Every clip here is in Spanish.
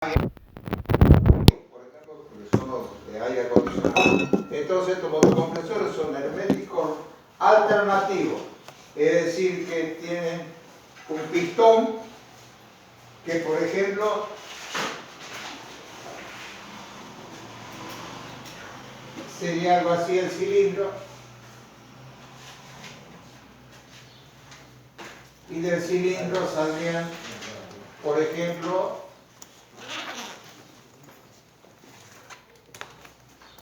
por ejemplo, porque son los de aire acondicionado. Entonces estos motocompresores son herméticos alternativos, es decir, que tienen un pistón que, por ejemplo, sería algo así el cilindro, y del cilindro saldrían, por ejemplo,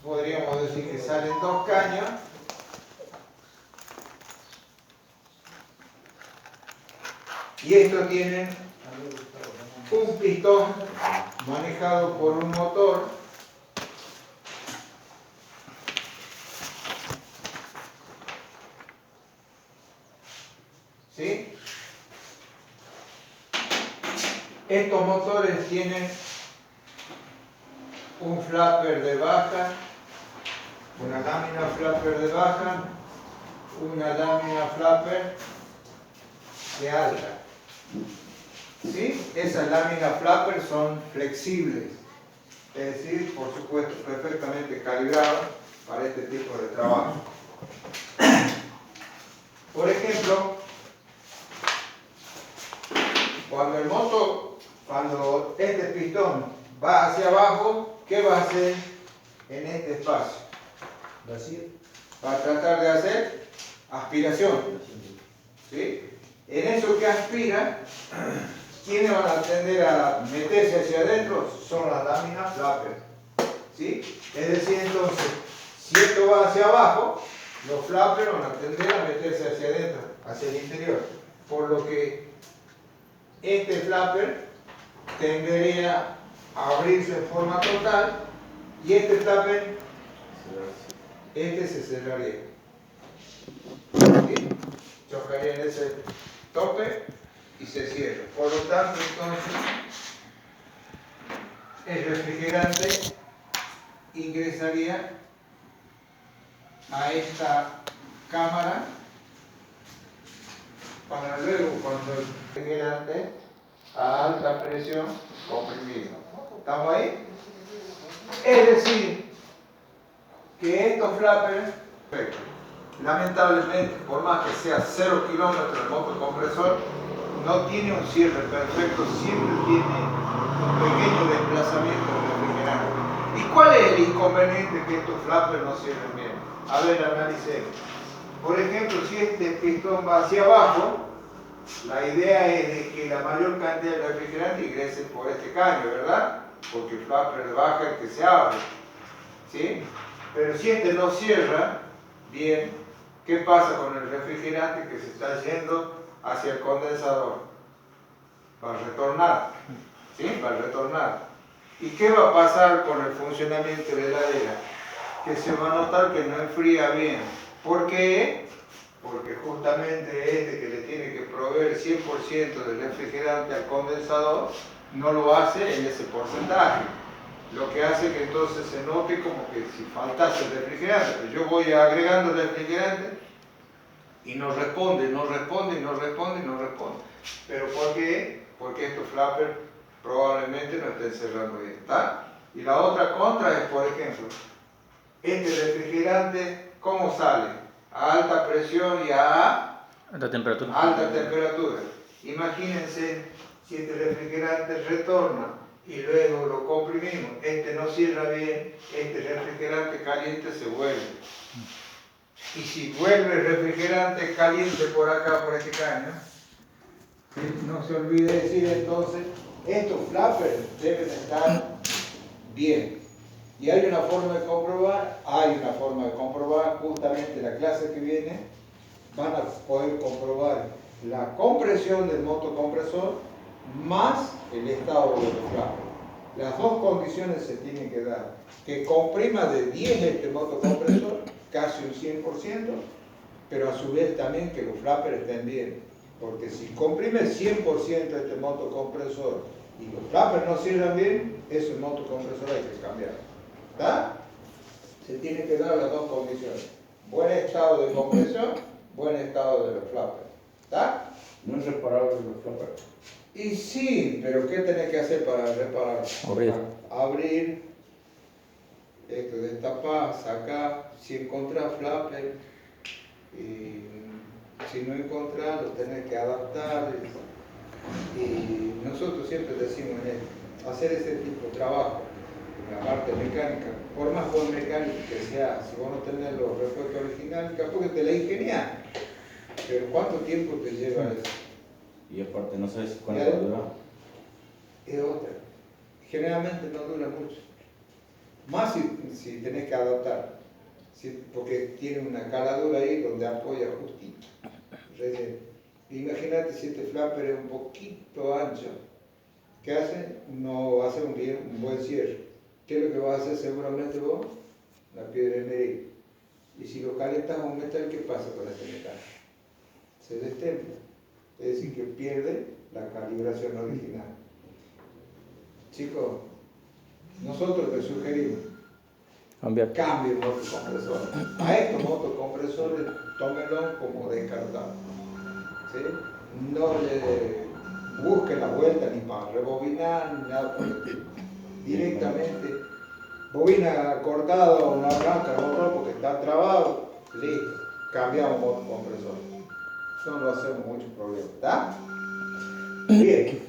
podríamos decir que salen dos caños y estos tienen un pistón manejado por un motor ¿sí? Estos motores tienen un flapper de baja, una lámina flapper de baja, una lámina flapper de alta. ¿Sí? Esas láminas flapper son flexibles, es decir, por supuesto, perfectamente calibradas para este tipo de trabajo. Por ejemplo, cuando este pistón va hacia abajo, ¿qué va a hacer en este espacio? Va a tratar de hacer aspiración. ¿Sí? En eso que aspira, ¿quiénes van a tender a meterse hacia adentro? Son las láminas flapper. ¿Sí? Es decir, entonces, si esto va hacia abajo, los flappers van a tender a meterse hacia adentro, hacia el interior. Por lo que este flapper tendería a abrirse en forma total y este flapper, se cerraría. ¿Sí? Chocaría en ese tope y se cierra. Por lo tanto, entonces, el refrigerante ingresaría a esta cámara para luego, cuando el refrigerante a alta presión comprimido. ¿Estamos ahí? Es decir, que estos flappers, lamentablemente, por más que sea 0 kilómetros el motocompresor, no tiene un cierre perfecto, siempre tiene un pequeño desplazamiento del refrigerante. ¿Y cuál es el inconveniente que estos flappers no cierren bien? A ver, analicemos. Por ejemplo, si este pistón va hacia abajo, la idea es de que la mayor cantidad de refrigerante ingrese por este caño, ¿verdad? Porque el flapper de baja es el que se abre. ¿Sí? Pero si este no cierra bien, ¿qué pasa con el refrigerante que se está yendo hacia el condensador? Va a retornar. ¿Sí? Va a retornar. ¿Y qué va a pasar con el funcionamiento de la heladera? Que se va a notar que no enfría bien. ¿Por qué? Porque justamente este que le tiene que proveer 100% del refrigerante al condensador no lo hace en ese porcentaje. Lo que hace que entonces se note como que si faltase el refrigerante. Pero yo voy agregando el refrigerante y no responde, no responde, no responde, no responde. ¿Pero por qué? Porque estos flappers probablemente no estén cerrando bien. ¿Está? Y la otra contra es, por ejemplo, este refrigerante, ¿cómo sale? A alta presión y a alta temperatura. alta temperatura. Imagínense si este refrigerante retorna y luego lo comprimimos, este no cierra bien, este refrigerante caliente se vuelve. Y si vuelve el refrigerante caliente por acá, por este caño, no se olvide decir entonces, estos flappers deben estar bien. ¿Y hay una forma de comprobar? Hay una forma de comprobar, justamente la clase que viene, van a poder comprobar la compresión del motocompresor más el estado de los flappers. Las dos condiciones se tienen que dar. Que comprima de 10 este motocompresor, casi un 100%, pero a su vez también que los flappers estén bien. Porque si comprime 100% este motocompresor y los flappers no cierran bien, ese motocompresor hay que cambiar. ¿Está? Se tiene que dar las dos condiciones. Buen estado de compresión, buen estado de los flappers. ¿Está? No es reparable los flappers. Y sí, pero ¿qué tenés que hacer para reparar? Abrir, esto, destapar, sacar, si encontrás flapper, y si no encontrás, lo tenés que adaptar. Y nosotros siempre decimos hacer ese tipo de trabajo, la parte mecánica, por más buen mecánico que sea, si vos no tenés los repuestos originales, capaz que te la ingeniás, pero ¿cuánto tiempo te lleva eso? Y aparte, no sabes cuánto va a durar. Es otra. Generalmente no dura mucho. Más si tenés que adaptar. Porque tiene una caladura ahí donde apoya justito. Imagínate si este flapper es un poquito ancho. ¿Qué hace? No va a hacer un buen cierre. ¿Qué es lo que vas a hacer seguramente vos? La piedra de medir. Y si lo calientas a un metal, ¿qué pasa con este metal? Se destempla. Es decir, que pierde la calibración original. Chicos, nosotros te sugerimos cambie el motocompresor. A estos motocompresores, tómenlo como descartado. ¿Sí? No le busquen la vuelta ni para rebobinar, ni nada por el estilo. Directamente, bobina cortada o no arranca el motor porque está trabado, listo, cambiamos motocompresor. No lo hacemos mucho problema, ¿está? Bien,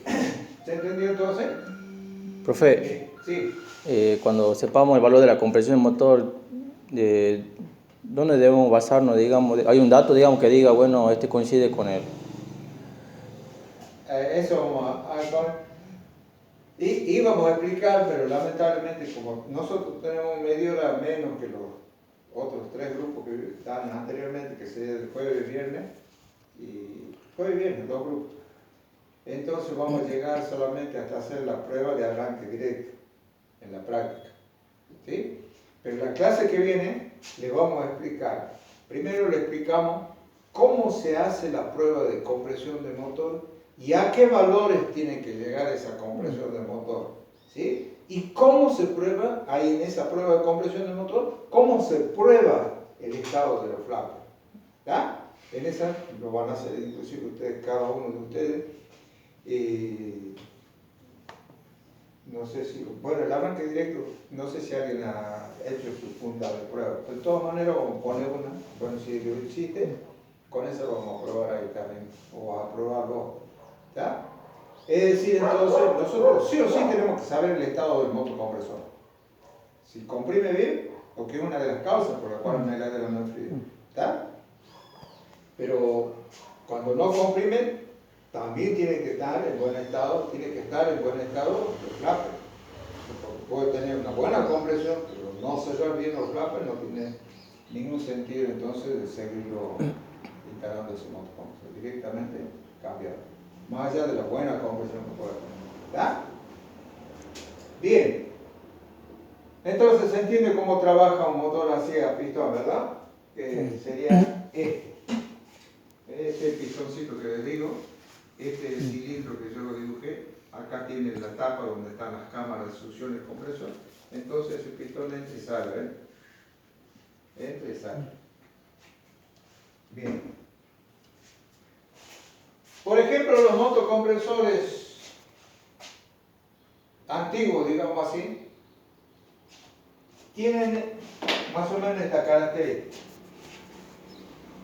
¿se entendió entonces? Profe, Sí. Cuando sepamos el valor de la compresión del motor, ¿dónde debemos basarnos? Digamos, hay un dato, digamos, que diga, bueno, este coincide con él. Eso vamos a íbamos a explicar, pero lamentablemente como nosotros tenemos media hora menos que los otros 3 grupos que estaban anteriormente, que sería el jueves y viernes, y jueves y viernes, 2 grupos. Entonces vamos a llegar solamente hasta hacer la prueba de arranque directo, en la práctica. ¿Sí? Pero en la clase que viene le vamos a explicar. Primero le explicamos cómo se hace la prueba de compresión de motor y a qué valores tiene que llegar esa compresión del motor. ¿Sí? Y cómo se prueba, ahí en esa prueba de compresión del motor, cómo se prueba el estado de los flappers. ¿Está? En esa lo van a hacer inclusive ustedes, cada uno de ustedes. No sé si, bueno, el arranque directo, no sé si alguien ha hecho su punta de prueba. De todas maneras, vamos a poner una, bueno, si lo existe, con eso lo vamos a probar ahí también, o a probarlo. ¿Está? Es decir, entonces, nosotros sí o sí tenemos que saber el estado del motocompresor. Si comprime bien, porque es una de las causas por las cuales una heladera no enfría. ¿Está? Pero cuando no comprime, también tiene que estar en buen estado, el flapper. Porque puede tener una buena compresión, pero no cerrar bien los flappers no tiene ningún sentido entonces de seguirlo instalando ese motocompresor. Directamente cambiar. Más allá de la buena compresión que puede tener. ¿Está? Bien. Entonces se entiende cómo trabaja un motor así a pistón, ¿verdad? Que sería este pistoncito que les digo. Este es el cilindro que yo lo dibujé. Acá tiene la tapa donde están las cámaras de succión y compresor. Entonces el pistón entra y sale, ¿ven? Entra y sale. Bien. Por ejemplo, los motocompresores antiguos, digamos así, tienen más o menos esta característica.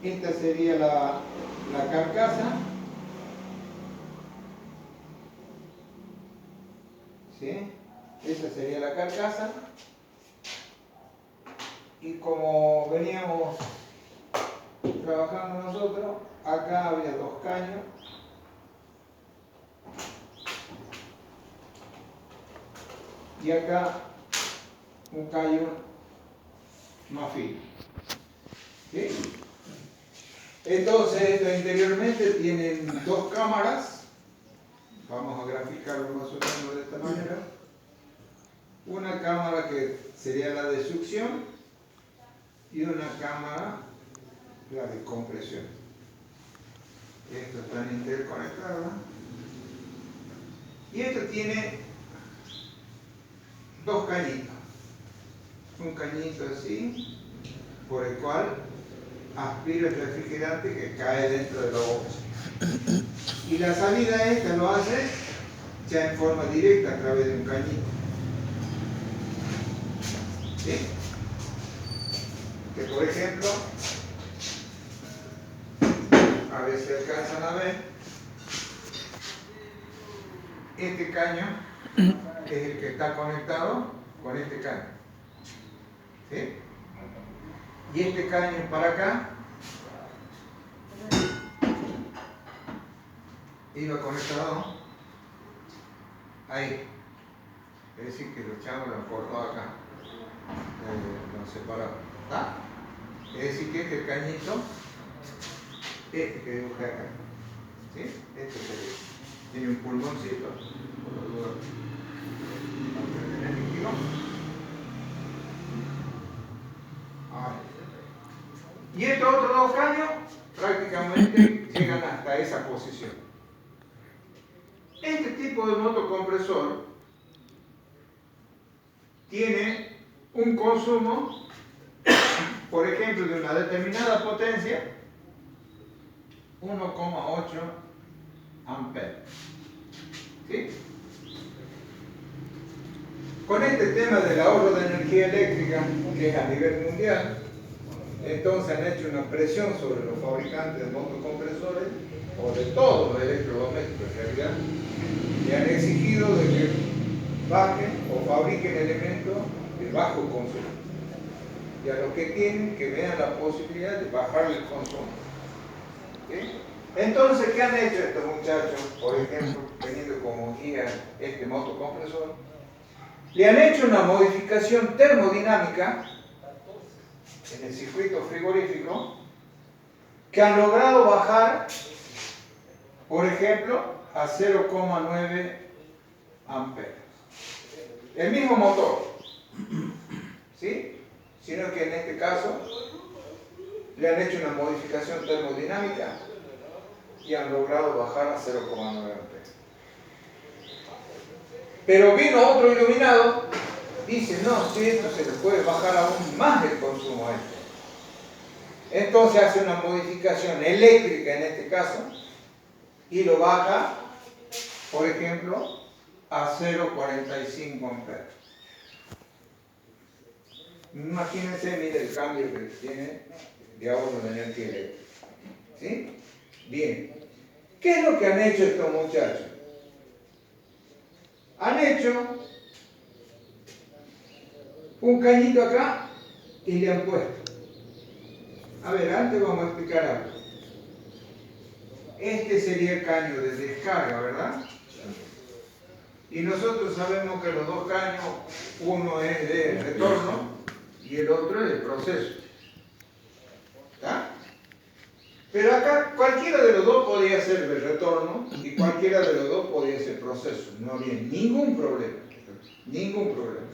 Esta sería la carcasa. ¿Sí? Esa sería la carcasa. Y como veníamos trabajando nosotros, acá había 2 caños. Y acá un caño más fino. ¿Sí? Entonces, estos interiormente tienen 2 cámaras. Vamos a graficarlo más o menos de esta manera. Una cámara que sería la de succión y una cámara, la de compresión. Estos están interconectados. Y esto tiene 2 cañitos. Un cañito así, por el cual aspira el refrigerante que cae dentro de la boca. Y la salida esta lo hace ya en forma directa a través de un cañito. ¿Sí? Que por ejemplo, a ver si alcanzan a ver, este caño es el que está conectado con este caño. ¿Sí? Y este caño para acá iba conectado ahí. Es decir, que los chavos lo han cortado acá, lo han separado. ¿Está? Es decir, que este cañito, este que dibujé acá, ¿sí? Este sería. Tiene un pulmoncito, por lo duda, para tener líquido. Y estos otros dos caños prácticamente llegan hasta esa posición. Este tipo de motocompresor tiene un consumo, por ejemplo, de una determinada potencia, 1,8 amperes. ¿Sí? Con este tema del ahorro de energía eléctrica, que es a nivel mundial, entonces han hecho una presión sobre los fabricantes de motocompresores, o de todos los electrodomésticos en realidad, y han exigido de que bajen o fabriquen elementos de bajo consumo. Y a los que tienen, que vean la posibilidad de bajar el consumo. ¿Sí? Entonces, ¿qué han hecho estos muchachos? Por ejemplo, teniendo como guía este motocompresor, le han hecho una modificación termodinámica en el circuito frigorífico que han logrado bajar, por ejemplo, a 0,9 amperes. El mismo motor, ¿sí? Sino que en este caso le han hecho una modificación termodinámica y han logrado bajar a 0,9 amperes. Pero vino otro iluminado, dice, no, si esto se le puede bajar aún más el consumo a este. Entonces hace una modificación eléctrica en este caso y lo baja, por ejemplo, a 0,45 amperes. Imagínense, mire el cambio que tiene de ahorro de energía eléctrica. ¿Sí? Bien. ¿Qué es lo que han hecho estos muchachos? Han hecho un cañito acá y le han puesto. A ver, antes vamos a explicar algo. Este sería el caño de descarga, ¿verdad? Y nosotros sabemos que los dos caños, uno es de retorno y el otro es de proceso. ¿Está? Pero acá cualquiera de los dos podía ser de retorno y cualquiera de los dos podía ser proceso. No había ningún problema. Ningún problema.